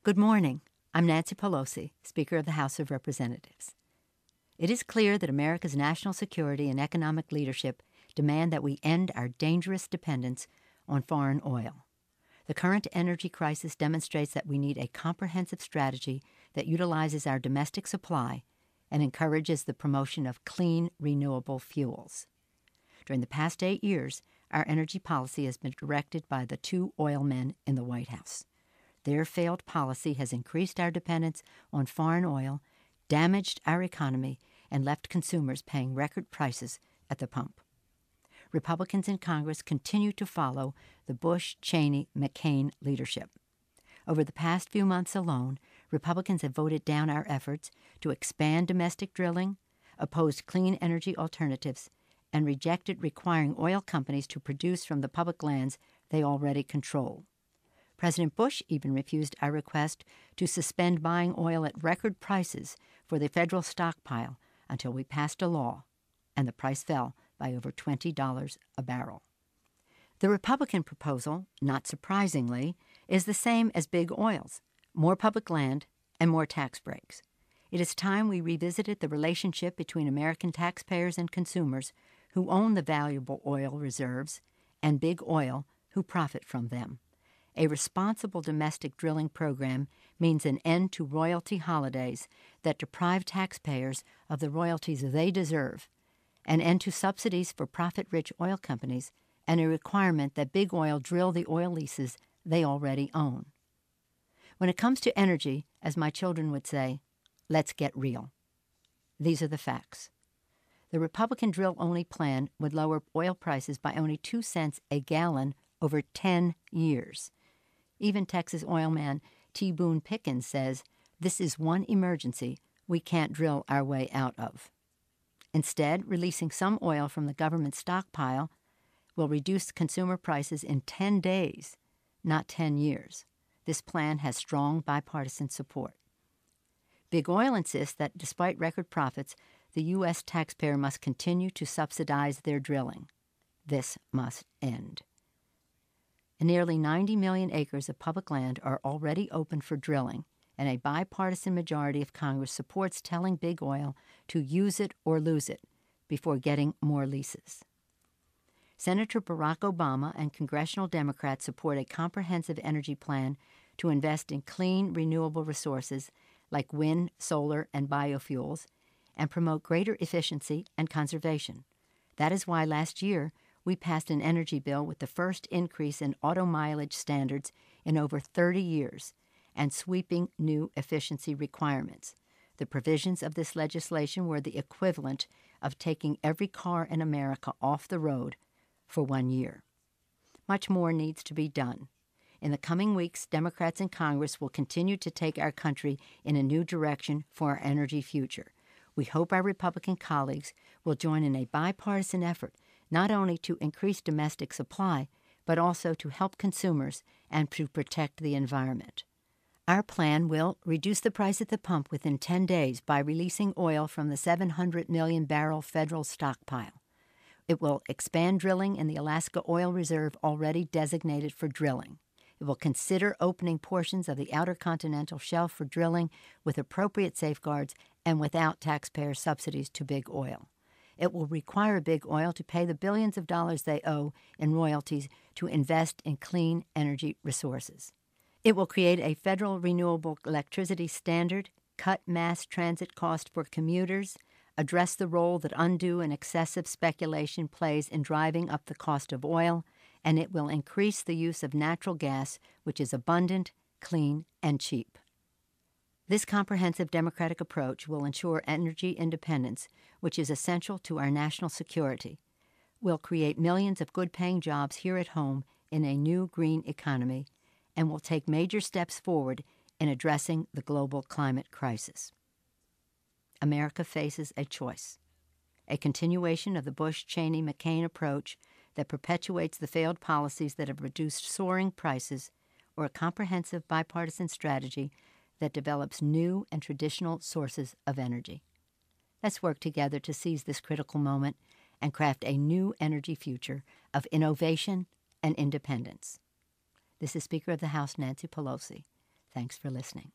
Good morning. I'm Nancy Pelosi, Speaker of the House of Representatives. It is clear that America's national security and economic leadership demand that we end our dangerous dependence on foreign oil. The current energy crisis demonstrates that we need a comprehensive strategy that utilizes our domestic supply and encourages the promotion of clean, renewable fuels. During the past 8 years, our energy policy has been directed by the two oil men in the White House. Their failed policy has increased our dependence on foreign oil, damaged our economy, and left consumers paying record prices at the pump. Republicans in Congress continue to follow the Bush-Cheney-McCain leadership. Over the past few months alone, Republicans have voted down our efforts to expand domestic drilling, opposed clean energy alternatives, and rejected requiring oil companies to produce from the public lands they already control. President Bush even refused our request to suspend buying oil at record prices for the federal stockpile until we passed a law, and the price fell by over $20 a barrel. The Republican proposal, not surprisingly, is the same as big oil's: more public land and more tax breaks. It is time we revisited the relationship between American taxpayers and consumers who own the valuable oil reserves and big oil who profit from them. A responsible domestic drilling program means an end to royalty holidays that deprive taxpayers of the royalties they deserve, an end to subsidies for profit-rich oil companies, and a requirement that big oil drill the oil leases they already own. When it comes to energy, as my children would say, let's get real. These are the facts. The Republican drill-only plan would lower oil prices by only 2 cents a gallon over 10 years. Even Texas oil man T. Boone Pickens says this is one emergency we can't drill our way out of. Instead, releasing some oil from the government stockpile will reduce consumer prices in 10 days, not 10 years. This plan has strong bipartisan support. Big Oil insists that despite record profits, the U.S. taxpayer must continue to subsidize their drilling. This must end. Nearly 90 million acres of public land are already open for drilling, and a bipartisan majority of Congress supports telling Big Oil to use it or lose it before getting more leases. Senator Barack Obama and congressional Democrats support a comprehensive energy plan to invest in clean, renewable resources like wind, solar, and biofuels, and promote greater efficiency and conservation. That is why last year we passed an energy bill with the first increase in auto mileage standards in over 30 years and sweeping new efficiency requirements. The provisions of this legislation were the equivalent of taking every car in America off the road for 1 year. Much more needs to be done. In the coming weeks, Democrats in Congress will continue to take our country in a new direction for our energy future. We hope our Republican colleagues will join in a bipartisan effort not only to increase domestic supply, but also to help consumers and to protect the environment. Our plan will reduce the price at the pump within 10 days by releasing oil from the 700 million barrel federal stockpile. It will expand drilling in the Alaska Oil Reserve already designated for drilling. It will consider opening portions of the Outer Continental Shelf for drilling with appropriate safeguards and without taxpayer subsidies to Big Oil. It will require Big Oil to pay the billions of dollars they owe in royalties to invest in clean energy resources. It will create a federal renewable electricity standard, cut mass transit costs for commuters, address the role that undue and excessive speculation plays in driving up the cost of oil, and it will increase the use of natural gas, which is abundant, clean, and cheap. This comprehensive democratic approach will ensure energy independence, which is essential to our national security, will create millions of good-paying jobs here at home in a new green economy, and will take major steps forward in addressing the global climate crisis. America faces a choice: a continuation of the Bush-Cheney-McCain approach that perpetuates the failed policies that have reduced soaring prices, or a comprehensive bipartisan strategy that develops new and traditional sources of energy. Let's work together to seize this critical moment and craft a new energy future of innovation and independence. This is Speaker of the House Nancy Pelosi. Thanks for listening.